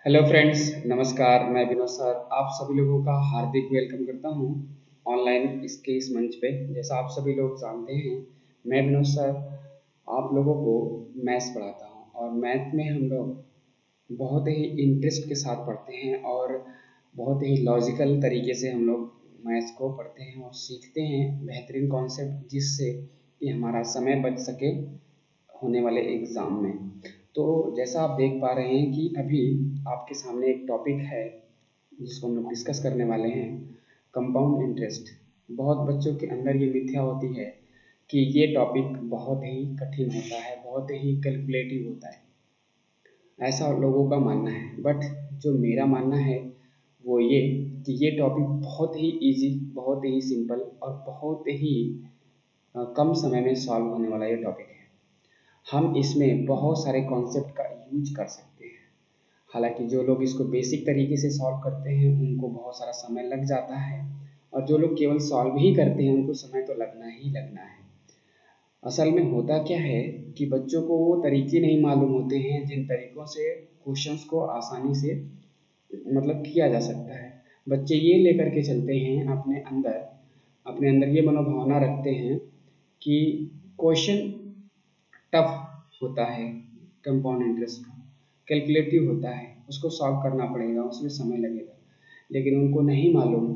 Hello friends, नमस्कार। मैं Vinod sir आप सभी लोगों का हार्दिक वेलकम करता हूं ऑनलाइन इस मंच पे। जैसा आप सभी लोग जानते हैं, मैं विनोद सर आप लोगों को मैथ्स पढ़ाता हूं और मैथ में हम लोग बहुत ही इंटरेस्ट के साथ पढ़ते हैं और बहुत ही लॉजिकल तरीके से हम लोग मैथ्स को पढ़ते हैं और सीखते हैं बेहतरीन कॉन्सेप्ट, जिससे कि हमारा समय बच सके होने वाले एग्ज़ाम में। तो जैसा आप देख पा रहे हैं कि अभी आपके सामने एक टॉपिक है जिसको हम लोग डिस्कस करने वाले हैं, कंपाउंड इंटरेस्ट। बहुत बच्चों के अंदर ये मिथ्या होती है कि ये टॉपिक बहुत ही कठिन होता है, बहुत ही कैलकुलेटिव होता है, ऐसा लोगों का मानना है। बट जो मेरा मानना है वो ये कि ये टॉपिक बहुत ही इजी, बहुत ही सिंपल और बहुत ही कम समय में सॉल्व होने वाला ये टॉपिक है। हम इसमें बहुत सारे कॉन्सेप्ट का यूज कर सकते हैं। हालांकि जो लोग इसको बेसिक तरीके से सॉल्व करते हैं उनको बहुत सारा समय लग जाता है, और जो लोग केवल सॉल्व ही करते हैं उनको समय तो लगना ही लगना है। असल में होता क्या है कि बच्चों को वो तरीके नहीं मालूम होते हैं जिन तरीक़ों से क्वेश्चंस को आसानी से किया जा सकता है। बच्चे ये लेकर के चलते हैं अपने अंदर ये मनोभावना रखते हैं कि क्वेश्चन टफ होता है, कंपाउंड इंटरेस्ट का कैलकुलेटिव होता है, उसको सॉल्व करना पड़ेगा, उसमें समय लगेगा। लेकिन उनको नहीं मालूम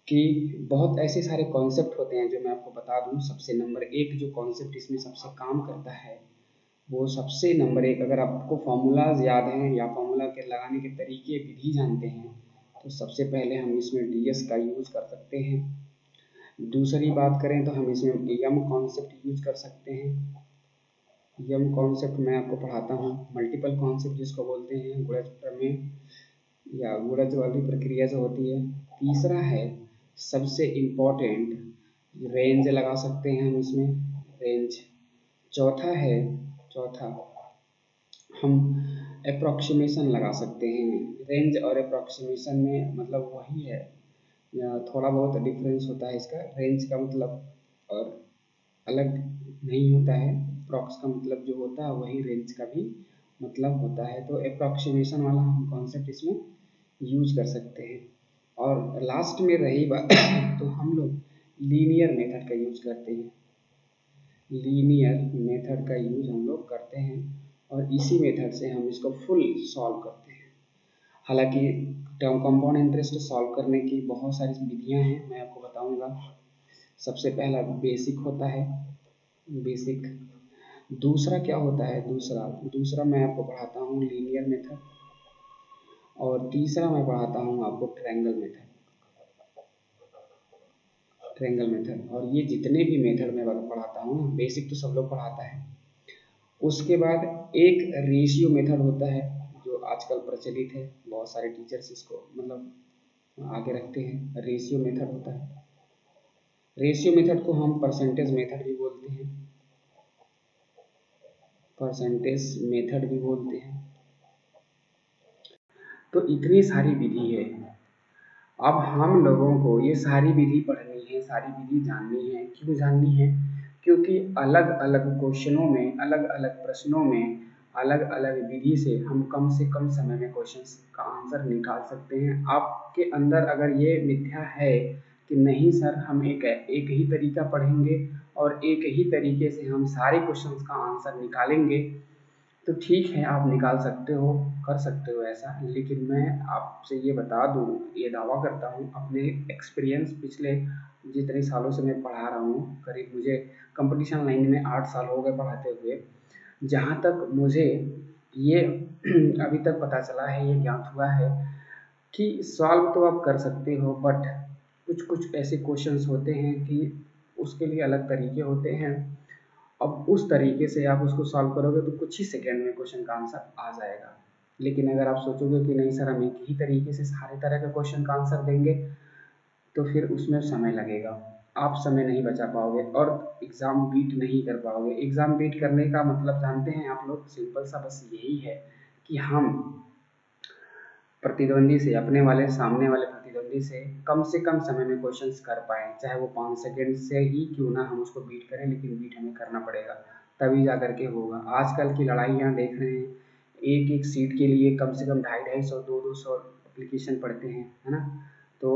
कि बहुत ऐसे सारे कॉन्सेप्ट होते हैं जो मैं आपको बता दूं। सबसे नंबर एक जो कॉन्सेप्ट इसमें सबसे काम करता है, वो सबसे नंबर एक, अगर आपको फार्मूलाज याद हैं या फार्मूला के लगाने के तरीके विधि जानते हैं, तो सबसे पहले हम इसमें डीएस का यूज कर सकते हैं। दूसरी बात करें तो हम इसमें यम कॉन्सेप्ट यूज कर सकते हैं। यम कॉन्सेप्ट मैं आपको पढ़ाता हूँ, मल्टीपल कॉन्सेप्ट जिसको बोलते हैं, गुणज प्रमेय या गुणज वाली प्रक्रिया जो होती है। तीसरा है सबसे इम्पोर्टेंट, रेंज लगा सकते हैं हम इसमें, रेंज। चौथा हम अप्रॉक्सीमेशन लगा सकते हैं। रेंज और अप्रॉक्सीमेशन में मतलब वही है, या थोड़ा बहुत डिफरेंस होता है इसका। रेंज का मतलब और अलग नहीं होता है, अप्रॉक्स का मतलब जो होता है वही रेंज का भी मतलब होता है। तो अप्रॉक्सीमेशन वाला हम कॉन्सेप्ट इसमें यूज कर सकते हैं। और लास्ट में रही बात तो हम लोग लीनियर मेथड का यूज करते हैं। लीनियर मेथड का यूज हम लोग करते हैं और इसी मेथड से हम इसको फुल सॉल्व करते हैं। हालांकि कंपाउंड इंटरेस्ट सॉल्व करने की बहुत सारी विधियां हैं, मैं आपको बताऊंगा। सबसे पहला बेसिक होता है, बेसिक। दूसरा क्या होता है, दूसरा मैं आपको पढ़ाता हूँ लीनियर मेथड, और तीसरा मैं पढ़ाता हूँ आपको ट्रायंगल मेथड। और ये जितने भी मेथड मैं पढ़ाता हूँ, बेसिक तो सब लोग पढ़ाता है। उसके बाद एक रेशियो मेथड होता है जो आजकल प्रचलित है, बहुत सारे टीचर्स इसको आगे रखते हैं। रेशियो मेथड होता है, रेशियो मेथड को हम परसेंटेज मेथड भी बोलते हैं, तो इतनी सारी विधि है। अब हम लोगों को ये सारी विधि पढ़नी है, सारी विधि जाननी है। क्यों जाननी है? क्योंकि अलग अलग क्वेश्चनों में, अलग अलग प्रश्नों में, अलग अलग विधि से हम कम से कम समय में क्वेश्चंस का आंसर निकाल सकते हैं। आपके अंदर अगर ये मिथ्या है कि नहीं सर हम एक ही तरीका पढ़ेंगे और एक ही तरीके से हम सारे क्वेश्चंस का आंसर निकालेंगे, तो ठीक है, आप निकाल सकते हो, कर सकते हो ऐसा। लेकिन मैं आपसे ये बता दूँ, ये दावा करता हूँ अपने एक्सपीरियंस, पिछले जितने सालों से मैं पढ़ा रहा हूँ, करीब मुझे कंपटीशन लाइन में 8 साल हो गए पढ़ाते हुए। जहाँ तक मुझे ये अभी तक पता चला है, ये ज्ञात हुआ है कि सॉल्व तो आप कर सकते हो, बट कुछ कुछ ऐसे क्वेश्चंस होते हैं कि उसके लिए अलग तरीके होते हैं। अब उस तरीके से आप उसको सॉल्व करोगे तो कुछ ही सेकंड में क्वेश्चन का आंसर आ जाएगा। लेकिन अगर आप सोचोगे कि नहीं सर हम एक ही तरीके से सारे तरह के क्वेश्चन का आंसर देंगे, तो फिर उसमें समय लगेगा, आप समय नहीं बचा पाओगे और एग्ज़ाम बीट नहीं कर पाओगे। एग्ज़ाम बीट करने का मतलब जानते हैं आप लोग? सिंपल सा बस यही है कि हम प्रतिद्वंदी से, सामने वाले प्रतिद्वंदी से कम समय में क्वेश्चंस कर पाएँ, चाहे वो 5 सेकंड से ही क्यों ना हम उसको बीट करें, लेकिन बीट हमें करना पड़ेगा, तभी जा कर के होगा। आजकल की लड़ाइयाँ देख रहे हैं, एक एक सीट के लिए कम से कम 250-250 200 एप्लीकेशन पढ़ते हैं, है ना। तो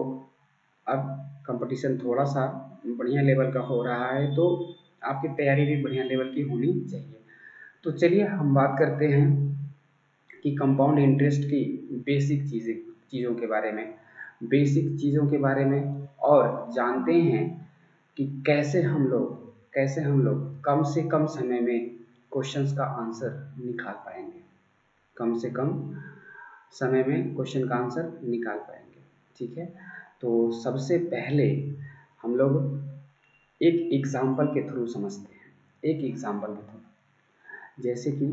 अब कंपटीशन थोड़ा सा बढ़िया लेवल का हो रहा है, तो आपकी तैयारी भी बढ़िया लेवल की होनी चाहिए। तो चलिए हम बात करते हैं कि कंपाउंड इंटरेस्ट की बेसिक चीज़ों के बारे में, और जानते हैं कि कैसे हम लोग कम से कम समय में क्वेश्चंस का आंसर निकाल पाएंगे, कम से कम समय में क्वेश्चन का आंसर निकाल पाएंगे। ठीक है, तो सबसे पहले हम लोग एक एग्जाम्पल के थ्रू समझते हैं, एक एग्जाम्पल के थ्रू। जैसे कि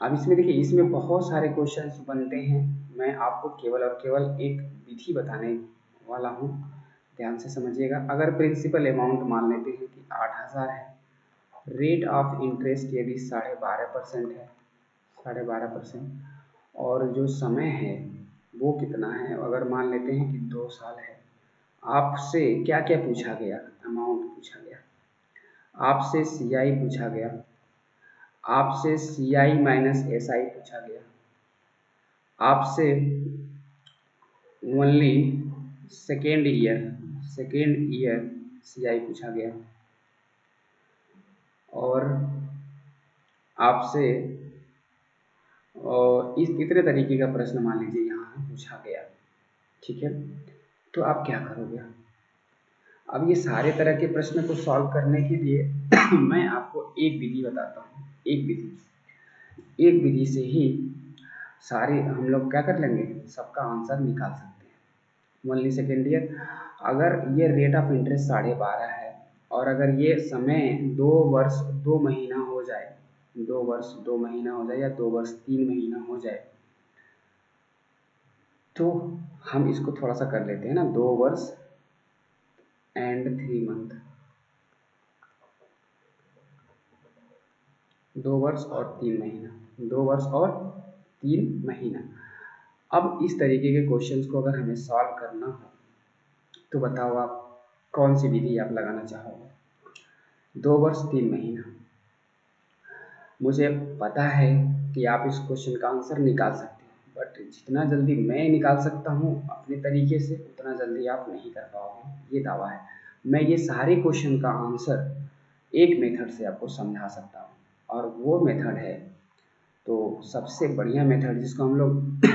अब इसमें देखिए, इसमें बहुत सारे क्वेश्चंस बनते हैं। मैं आपको केवल और केवल एक विधि बताने वाला हूँ, ध्यान से समझिएगा। अगर प्रिंसिपल अमाउंट मान लेते हैं कि 8,000 है, रेट ऑफ इंटरेस्ट यदि 12.5% है, 12.5%, और जो समय है वो कितना है, अगर मान लेते हैं कि 2 साल है। आपसे क्या क्या पूछा गया, अमाउंट पूछा गया, आपसे CI पूछा गया, आपसे CI माइनस SI पूछा गया, आपसे ओनली सेकेंड ईयर CI पूछा गया, और आपसे और इस इतने तरीके का प्रश्न मान लीजिए यहाँ पूछा गया। ठीक है, तो आप क्या करोगे? अब ये सारे तरह के प्रश्न को सॉल्व करने के लिए मैं आपको एक विधि बताता हूँ। एक विधि से ही सारे हम लोग क्या कर लेंगे, सबका आंसर निकाल सकते हैं। ओनली सेकेंड ईयर, अगर ये रेट ऑफ इंटरेस्ट 12.5 है, और अगर ये समय 2 वर्ष 2 महीना हो जाए, 2 वर्ष 2 महीना हो जाए, या 2 वर्ष 3 महीना हो जाए, तो हम इसको थोड़ा सा कर लेते हैं ना, 2 वर्ष एंड 3 मंथ, 2 वर्ष और 3 महीना, 2 वर्ष और 3 महीना। अब इस तरीके के क्वेश्चंस को अगर हमें सॉल्व करना हो, तो बताओ आप कौन सी विधि आप लगाना चाहोगे? 2 वर्ष 3 महीना, मुझे पता है कि आप इस क्वेश्चन का आंसर निकाल सकते हैं, बट जितना जल्दी मैं निकाल सकता हूँ अपने तरीके से, उतना जल्दी आप नहीं कर पाओगे, ये दावा है। मैं ये सारे क्वेश्चन का आंसर एक मेथड से आपको समझा सकता हूँ, और वो मेथड है, तो सबसे बढ़िया मेथड जिसको हम लोग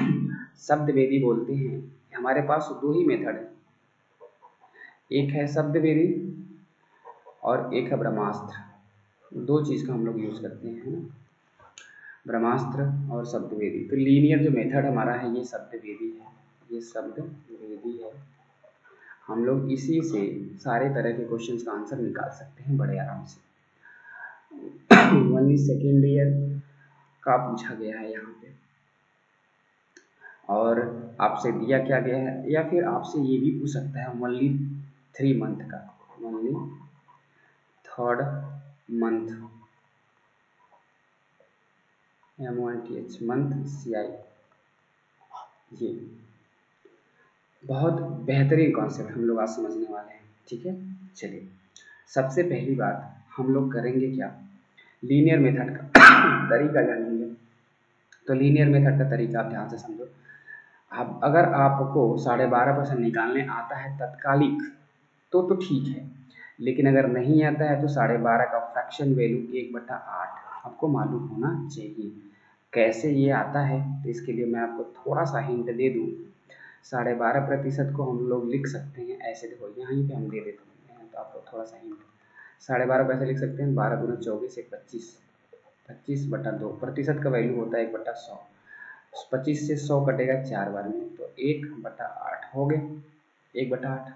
शब्दवेदी बोलते हैं। हमारे पास 2 ही मेथड है, एक है शब्दवेदी और एक है ब्रह्मास्त्र। 2 चीज़ का हम लोग यूज़ करते हैं, है ना, ब्रह्मास्त्र और शब्दवेदी। तो लीनियर जो मेथड हमारा है ये शब्दवेदी है, ये शब्दवेदी है। हम लोग इसी से सारे तरह के क्वेश्चंस का आंसर निकाल सकते हैं बड़े आराम से। ओनली सेकेंड ईयर का पूछा गया है यहाँ पे, और आपसे दिया क्या गया है, या फिर आपसे ये भी पूछ सकता है ओनली 3 मंथ का, only 3rd month, MONTH month CI। ये बहुत बेहतरीन कॉन्सेप्ट हम लोग आज समझने वाले हैं। ठीक है, चलिए सबसे पहली बात हम लोग करेंगे क्या, लीनियर मेथड का तरीका जानेंगे। तो लीनियर मेथड का तरीका आप ध्यान से समझो। अब अगर आपको 12.5% निकालने आता है तत्कालिक, तो ठीक है, लेकिन अगर नहीं आता है तो 12.5 का फ्रैक्शन वैल्यू 1/8 आपको मालूम होना चाहिए। कैसे ये आता है, तो इसके लिए मैं आपको थोड़ा सा हिंट दे दूँ। 12.5% को हम लोग लिख सकते हैं ऐसे, देखो यहीं पे हम दे देते हैं, तो आपको थोड़ा सा हिंट। 12.5 कैसे लिख सकते हैं, 12 गुना 24 एक 25, 25/2, प्रतिशत का वैल्यू होता है 1/100। 25 से 100 कटेगा 4 बार में, तो 1/8 हो गए, 1/8।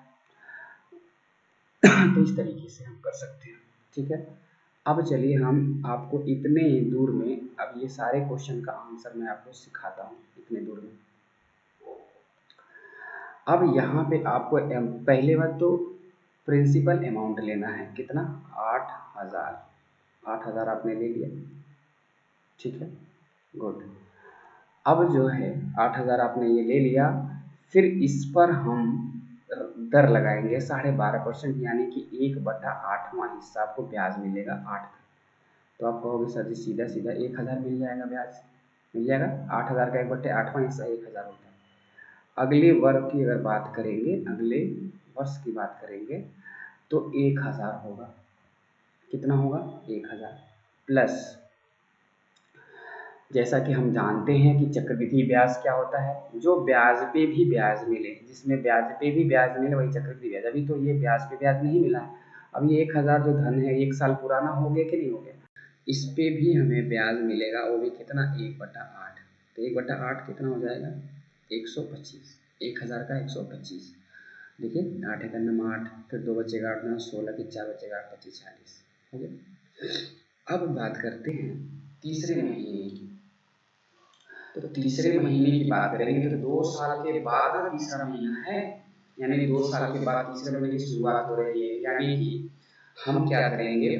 तो इस तरीके से हम कर सकते हैं। ठीक है, अब चलिए हम आपको इतने दूर में, अब ये सारे क्वेश्चन का आंसर मैं आपको सिखाता हूँ इतने दूर में। अब यहाँ पे आपको पहले बात तो प्रिंसिपल अमाउंट लेना है, कितना, 8,000। 8,000 आपने ले लिया, ठीक है, गुड। अब जो है 8,000 आपने ये ले लिया, फिर इस पर हम दर लगाएंगे 12.5%, यानी कि 1/8वां हिस्सा आपको ब्याज मिलेगा 8 का। तो आप कहोगे सर जी सीधा सीधा 1000 मिल जाएगा, ब्याज मिल जाएगा। 8000 का 1/8वां हिस्सा 1000 होता है। अगले वर्ग की अगर बात करेंगे, अगले वर्ष की बात करेंगे तो 1000 होगा। कितना होगा? 1000 प्लस, जैसा कि हम जानते हैं कि चक्रवृद्धि ब्याज क्या होता है, जो ब्याज पे भी ब्याज मिले, जिसमें ब्याज पे भी ब्याज मिले वही चक्रवृद्धि ब्याज। अभी तो ये ब्याज पे ब्याज नहीं मिला है, अब ये 1000 जो धन है 1 साल पुराना हो गया कि नहीं हो गया, इस पे भी हमें ब्याज मिलेगा, वो भी कितना? 1/8। तो 1/8 कितना हो जाएगा? 125। 1000 का 125। देखिए 8 एक नम 8, फिर 2 बचेगा 8 9 16, फिर 4 बचेगा 8 25 40 हो गया। अब बात करते हैं तीसरे महीने की। तो तीसरे महीने की बात करेंगे तो 2 साल के बाद तीसरा महीना है, यानी 2 साल के बाद तीसरे महीने की शुरुआत हो रही है। यानी कि हम क्या करेंगे,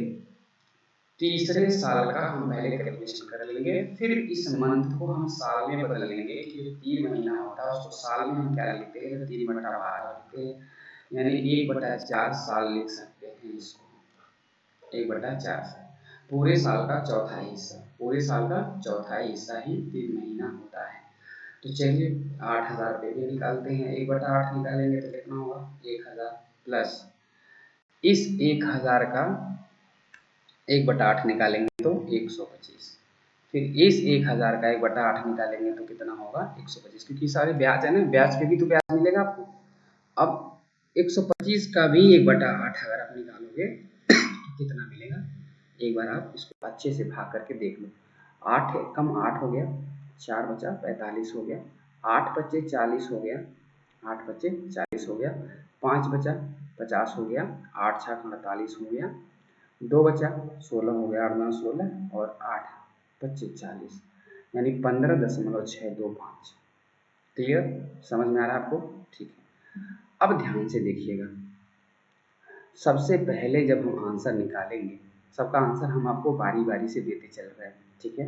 तीसरे साल का हम पहले कैलकुलेशन कर लेंगे, फिर इस मंथ को हम साल में बदल लेंगे कि जो 3 महीना होता है उसको साल में हम क्या लिखते हैं, तो 3/12 लिखते हैं, यानी 1/4 साल लिख सकते हैं इसको। 1/4 पूरे साल का चौथाई हिस्सा, पूरे साल का चौथाई हिस्सा ही 3 महीना होता है। तो चलिए 8000 रुपये भी निकालते हैं। 1/8 निकालेंगे तो कितना होगा? 1000 प्लस इस 1000 का 1/8 निकालेंगे तो 125, फिर इस 1000 का 1/8 निकालेंगे तो कितना होगा? 125, क्योंकि सारे ब्याज है ना, ब्याज पे भी तो ब्याज मिलेगा आपको। अब 125 का भी 1/8 अगर आप निकालोगे तो कितना मिलेगा? एक बार आप इसको अच्छे से भाग करके देख लो। 8 कम 8 हो गया, 4 बचा 45 हो गया, 8 बचे 40 हो गया, 8 बचे 40 हो गया, 5 बचा 50 हो गया, 8 छक 48 हो गया, 2 बचा 16 हो गया, 8 9 16 और 8 25 40, यानी 15.625। क्लियर? समझ में आ रहा है आपको? ठीक है। अब ध्यान से देखिएगा, सबसे पहले जब हम आंसर निकालेंगे, सबका आंसर हम आपको बारी बारी से देते चल रहे हैं, ठीक है?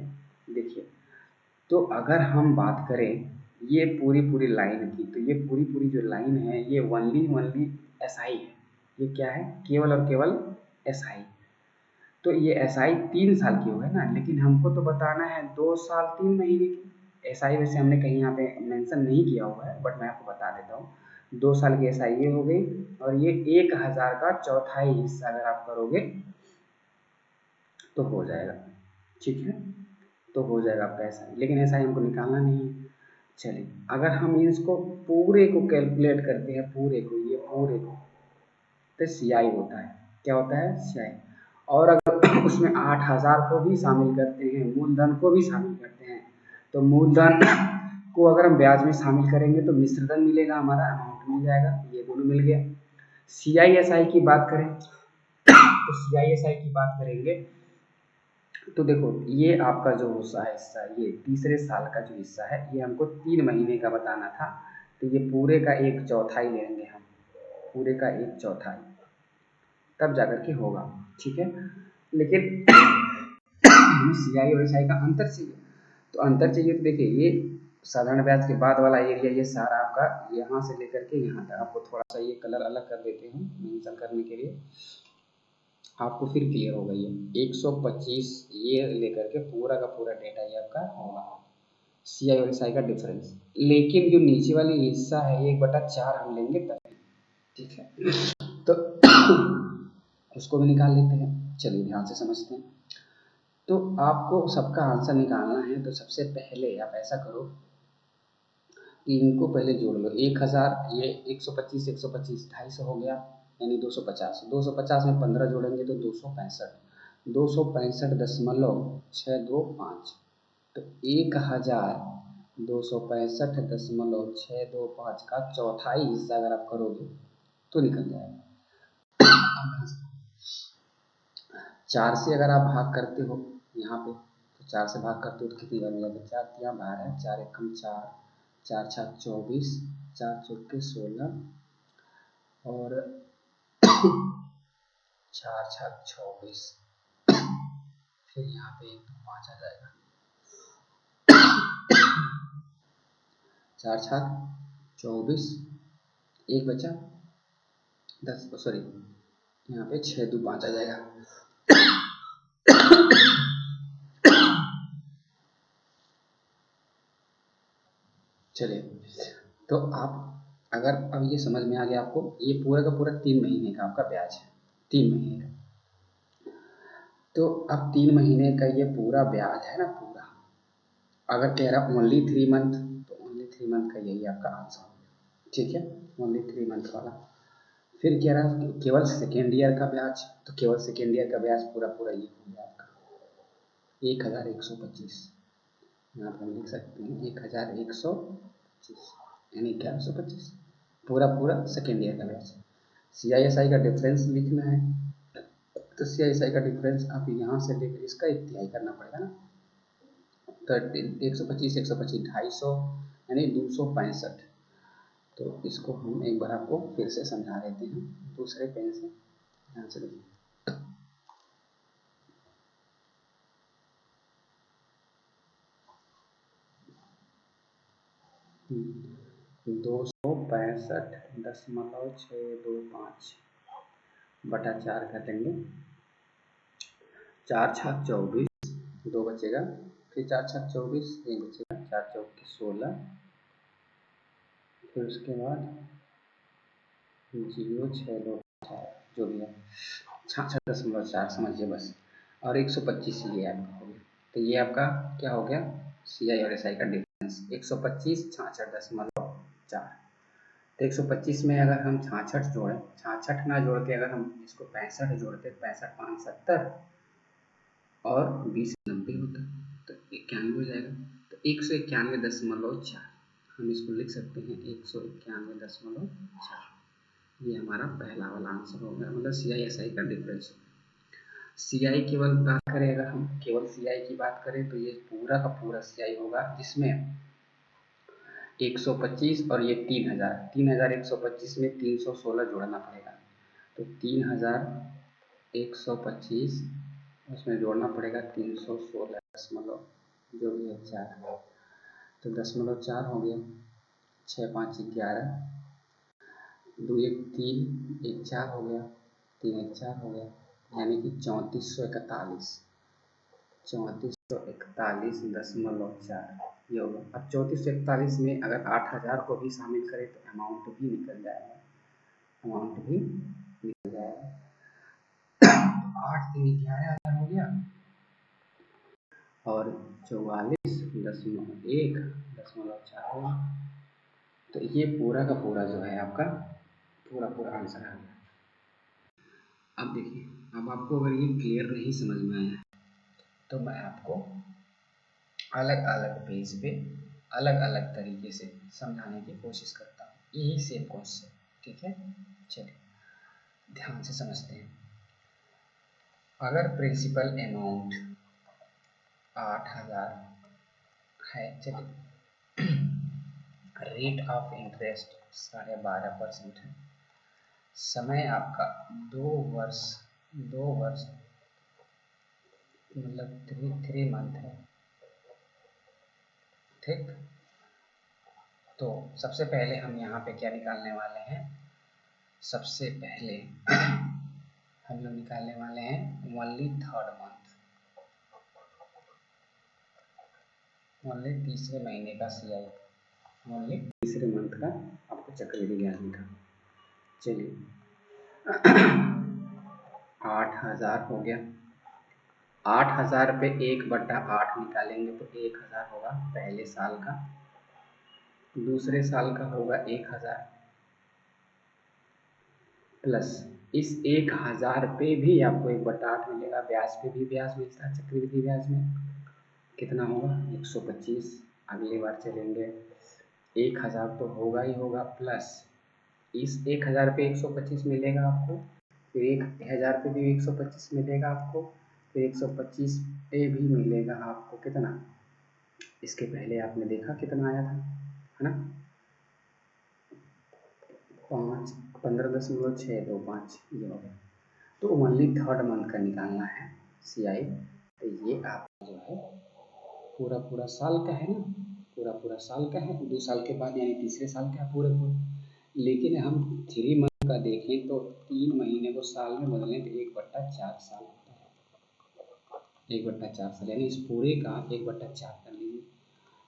देखिए, तो अगर हम बात करें ये पूरी पूरी लाइन की, तो ये पूरी पूरी जो लाइन है ये ओनली एसआई है। ये क्या है? केवल और केवल एसआई। तो ये एसआई 3 साल की हो गई ना, लेकिन हमको तो बताना है 2 साल 3 महीने की। एसआई वैसे हमने कहीं यहाँ पे मेंशन नहीं किया हुआ है, बट मैं आपको बता देता हूँ। 2 साल की एसआई ये हो गई, और ये 1000 का चौथाई हिस्सा अगर आप करोगे तो हो जाएगा, ठीक है? तो हो जाएगा आपका एसआई, लेकिन एसआई हमको निकालना नहीं है। चलिए, अगर हम इसको पूरे को कैलकुलेट करते हैं, पूरे को, ये पूरे को, तो सीआई होता है। क्या होता है? सीआई। और अगर उसमें 8000 को भी शामिल करते हैं, मूलधन को भी शामिल करते हैं, तो मूलधन को अगर हम ब्याज में शामिल करेंगे तो मिश्रधन मिलेगा, हमारा अमाउंट मिल जाएगा। ये दोनों मिल गया। सीआईएसआई की बात करें तो सीआईएसआई की बात करेंगे तो देखो, ये आपका जो हिस्सा है, ये तीसरे साल का जो हिस्सा है, ये हमको 3 महीने का बताना था, तो ये पूरे का 1/4 लेंगे हम, पूरे का 1/4, तब जाकर के होगा, ठीक है? लेकिन हमें सीआई और एसआई का अंतर चाहिए, तो अंतर चाहिए तो देखिए, ये साधारण ब्याज के बाद वाला एरिया ये सारा आपका यहाँ से लेकर के यहाँ तक, आपको थोड़ा सा ये कलर अलग कर देते हैं मेंशन करने के लिए, आपको फिर क्लियर होगा। ये 125 ये लेकर के पूरा का पूरा डेटा ये आपका होगा, सीआई और एसआई का डिफरेंस। लेकिन जो नीचे वाली हिस्सा है 1/4 हम लेंगे तब, ठीक है? तो उसको भी निकाल लेते हैं। चलिए ध्यान से समझते हैं। तो आपको सबका आंसर निकालना है, तो सबसे पहले आप ऐसा करो कि इनको पहले जोड़ लो। 1000 ये 125 125 250 हो गया, यानी 250। 250 में 15 जोड़ेंगे तो 265, 265.625। तो 1265.625 का चौथाई हिस्सा अगर आप करोगे तो निकल जाएगा। 4 से अगर आप भाग करते हो यहाँ पे, तो 4 से भाग करते हो तो कितनी बार मिलेगा? 4 तिया 12, 4 एकम 4, 4 छक 24, 4 चौके 16 और 4 छक 24, फिर यहाँ पे 1 2 5 आ जाएगा। 4 छक 24, 1 बचा 10, सॉरी यहाँ पे 6 2 5 आ जाएगा। चलिए, तो आप अगर अब ये समझ में आ गया आपको, ये पूरा का पूरा 3 महीने का आपका ब्याज है, 3 महीने का। तो अब 3 महीने का ये पूरा ब्याज है ना पूरा, अगर कह रहा ओनली 3 मंथ, तो ओनली 3 मंथ का यही आपका आंसर हो गया, ठीक है, ओनली 3 मंथ वाला। फिर कह रहा केवल सेकेंड ईयर का ब्याज, तो केवल सेकेंड ईयर का ब्याज पूरा पूरा ये हो गया आपका 1125, यहाँ पर हम लिख सकते हैं 1125 यानी 1125 पूरा पूरा सेकेंड ईयर का ब्याज। CISI का डिफरेंस लिखना है, तो CISI का डिफरेंस आप यहाँ से लेकर इसका 1/3 करना पड़ेगा ना, तो 125 125 250 यानी 265। तो इसको हम एक बार आपको फिर से समझा देते हैं दूसरे पेन से, ध्यान से देखिए। 265.625 बटा 4 काटेंगे, 4 छक 24, 2 बचेगा, फिर 4 छक 24 1 बचेगा, 4 चौक 16, फिर उसके बाद 0.625 जो भी है 66.4 समझिए बस, और 125 ये आपका हो गया। तो ये आपका क्या हो गया, CI और SI का डिफरेंस 125 66.4। तो 125 में अगर हम 66 जोड़ें, 66 ना जोड़ के अगर हम इसको 65 जोड़ते, 65 5 70 और 20 90 होता, तो 91 हो जाएगा। तो 191.4 हम इसको लिख सकते हैं 191.4, ये हमारा पहला वाला आंसर हो गया, मतलब CI/SI का डिफरेंस। CI केवल बात करें, अगर हम केवल CI की बात करें तो ये पूरा का पूरा CI होगा, जिसमें 125 और ये 3000, 3125 में 316 जोड़ना पड़ेगा, तो 3125 उसमें जोड़ना पड़ेगा 316 दशमलव जो भी है 4, तो 0.4 हो गया, 6 5 11, 2 1 3 1 4 हो गया, 3 1 4 हो गया, यानी कि 3441, 3441.4 ये होगा। अब 3441 में अगर 8000 को भी शामिल करें तो अमाउंट भी निकल जाएगा, अमाउंट भी निकल जाएगा। तो 8 3 11,000 हो गया, और 44.1.4 होगा। तो ये पूरा का पूरा जो है आपका पूरा पूरा आंसर आ गया। अब देखिए, अब आपको अगर ये क्लियर नहीं समझ में आया तो मैं आपको अलग अलग पेज पे अलग अलग तरीके से समझाने की कोशिश करता हूँ, यही सेम क्वेश्चन, ठीक है। चलिए ध्यान से समझते हैं। अगर प्रिंसिपल अमाउंट 8000 है, चलिए रेट ऑफ इंटरेस्ट 12.5% है, समय आपका 2 वर्ष मतलब 3 मंथ है, ठीक। तो सबसे पहले हम यहाँ पे क्या निकालने वाले हैं, सबसे पहले हम लोग निकालने वाले हैं ओनली थर्ड मंथ, ओनली तीसरे महीने का CI, ओनली तीसरे मंथ का आपको चक्रवृद्धि ब्याज निकालना। चलिए 8000 हो गया, 8000 पे 1/8 निकालेंगे तो 1000 होगा पहले साल का, दूसरे साल का होगा 1000, प्लस इस 1000 पे भी आपको 1/8 मिलेगा, ब्याज पे भी ब्याज मिलता है, चक्रवृद्धि ब्याज में कितना होगा 125। अगली बार चलेंगे, 1000 तो होगा ही होगा, प्लस इस 1000 पे 125 मिलेगा आपको, फिर 1000 पे भी 125 मिलेगा आपको, फिर 125 पे भी मिलेगा आपको कितना, इसके पहले आपने देखा कितना आया था, है ना, 15.625 ये हो गया। तो ओनली थर्ड मंथ का निकालना है CI, तो ये आप जो है पूरा पूरा साल का है ना, पूरा पूरा साल का है, 2 साल के बाद यानी तीसरे साल का है पूरे पूरे। लेकिन हम 3 मंथ का देखें तो 3 महीने को साल में बदलें तो 1/4 साल होता है, 1/4 साल, यानी इस पूरे का 1/4 कर लीजिए,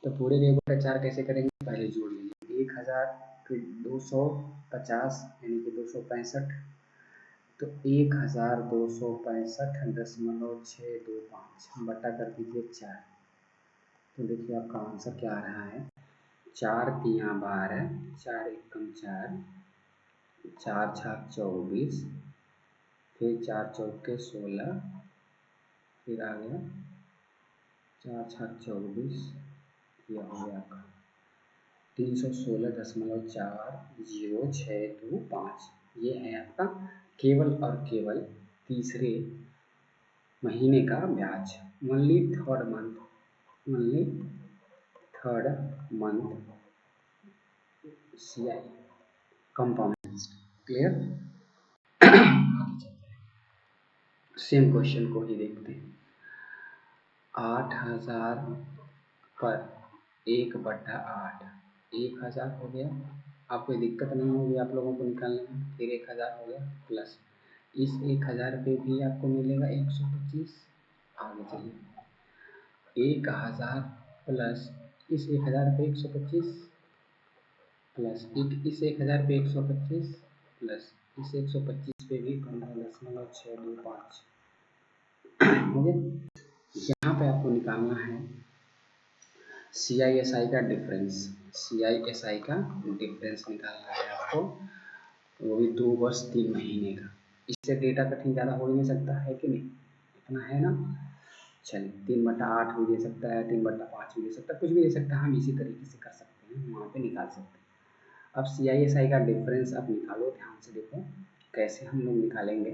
तो पूरे के 1/4 कैसे करेंगे, पहले जोड़ लीजिए 1000 फिर 250 यानी कि 265, तो 1265.625 बटा कर दीजिए 4। तो देखिए आपका आंसर क्या आ रहा है, 4 तिया 12, 4 एकम 4, 4 छाक 24, फिर 4 चौके 16, फिर आ गया 4 छाक 24, यह हो गया आपका 316.40625। ये है आपका केवल और केवल तीसरे महीने का ब्याज, only third month CI compound. Clear. Same question को ही देखते हैं। 8000 पर 1/8, 1000 हो गया, आप कोई दिक्कत नहीं होगी आप लोगों को निकालने में। फिर 1000 हो गया प्लस इस 1000 पे भी आपको मिलेगा 125। आगे चलिए 1000 प्लस इस 1000 पे 125 प्लस इस 1000 पे 125 प्लस इस 125 पे भी 15.625 हो गया। यहाँ पे आपको निकालना है CISI का डिफरेंस, CISI का डिफरेंस निकालना है आपको, वो भी 2 वर्ष 3 महीने का। इससे डेटा कठिन ज़्यादा हो ही नहीं सकता है कि नहीं, इतना है ना। चलिए 3/8 भी दे सकता है, 3/5 भी दे सकता है, कुछ भी दे सकता है, हम इसी तरीके से कर सकते हैं, वहाँ पे निकाल सकते हैं। अब CISI का डिफरेंस आप निकालो, ध्यान से देखो कैसे हम लोग निकालेंगे।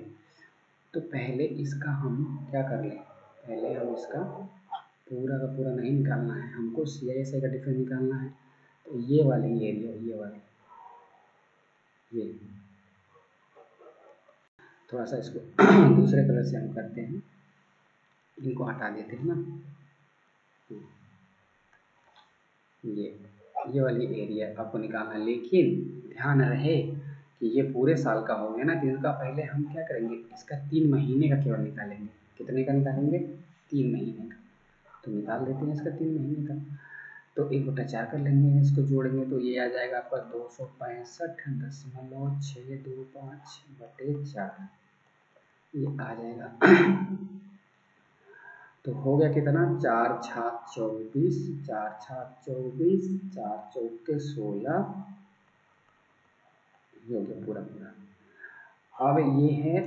तो पहले इसका हम क्या कर लें, पहले हम इसका पूरा का पूरा नहीं निकालना है, हमको CISI का डिफरेंस निकालना है। तो ये वाली एरिया, ये वाली, ये थोड़ा सा इसको दूसरे कलर से हम करते हैं, इनको हटा देते हैं ना। ये वाली एरिया आपको निकालना है, लेकिन ध्यान रहे कि ये पूरे साल का हो गया ना, तो इसका पहले हम क्या करेंगे, इसका 3 महीने का केवल निकालेंगे। कितने का निकालेंगे, 3 महीने का। तो निकाल देते हैं इसका 3 महीने का। तो 1/4 कर लेंगे, इसको जोड़ेंगे तो ये आ जाएगा आपका 265.625/4, ये आ जाएगा। तो हो गया कितना, 4 छाक 24, 4 छाक 24, 4 चौके 16, ये हो गया पूरा पूरा। अब ये है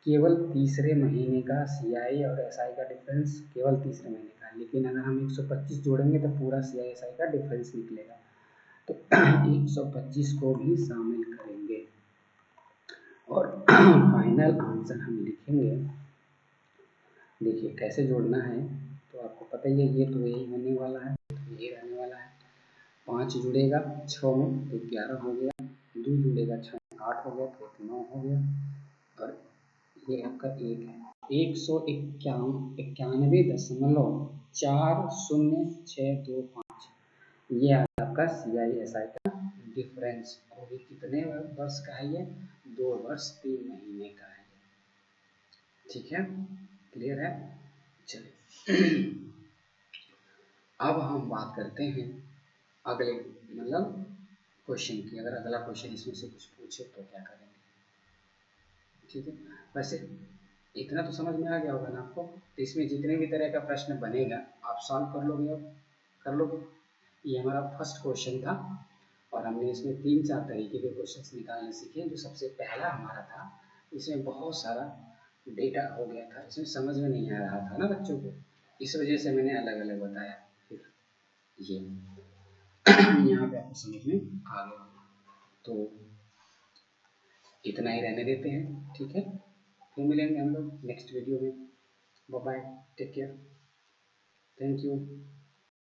केवल तीसरे महीने का CI और SI का डिफरेंस, केवल तीसरे महीने का। लेकिन अगर हम 125 जोड़ेंगे तो पूरा CI SI का डिफरेंस निकलेगा। तो 125 को भी शामिल करेंगे और फाइनल आंसर हम लिखेंगे। देखिए कैसे जोड़ना है, तो आपको पता ही है, ये तो यही होने वाला है, यही रहने वाला है। 5 जुड़ेगा 6 में तो 11 हो गया, 2 जुड़ेगा 6 में 8 हो गया, तो 9 हो गया, और ये आपका 1 है 191.400625। ये आपका CISI का डिफरेंस, और ये कितने वर्ष का है, ये 2 वर्ष 3 महीने का है। ठीक है, क्लियर है। चलिए अब हम बात करते हैं अगले क्वेश्चन की। अगर अगला क्वेश्चन इसमें से कुछ पूछे तो क्या करेंगे। ठीक है, वैसे इतना तो समझ में आ गया होगा ना आपको। तो इसमें जितने भी तरह का प्रश्न बनेगा आप सॉल्व कर लोगे, अब कर लोगे। ये हमारा फर्स्ट क्वेश्चन था, और हमने इसमें 3-4 तरीके के क्वेश्चन निकालने सीखे। जो सबसे पहला हमारा था, इसमें बहुत सारा डेटा हो गया था, इसमें समझ में नहीं आ रहा था ना बच्चों को, इस वजह से मैंने अलग अलग बताया। फिर ये यहाँ पे आपको समझ में आ गया, तो इतना ही रहने देते हैं। ठीक है, फिर मिलेंगे हम लोग नेक्स्ट वीडियो में। Bye bye, take care, thank you.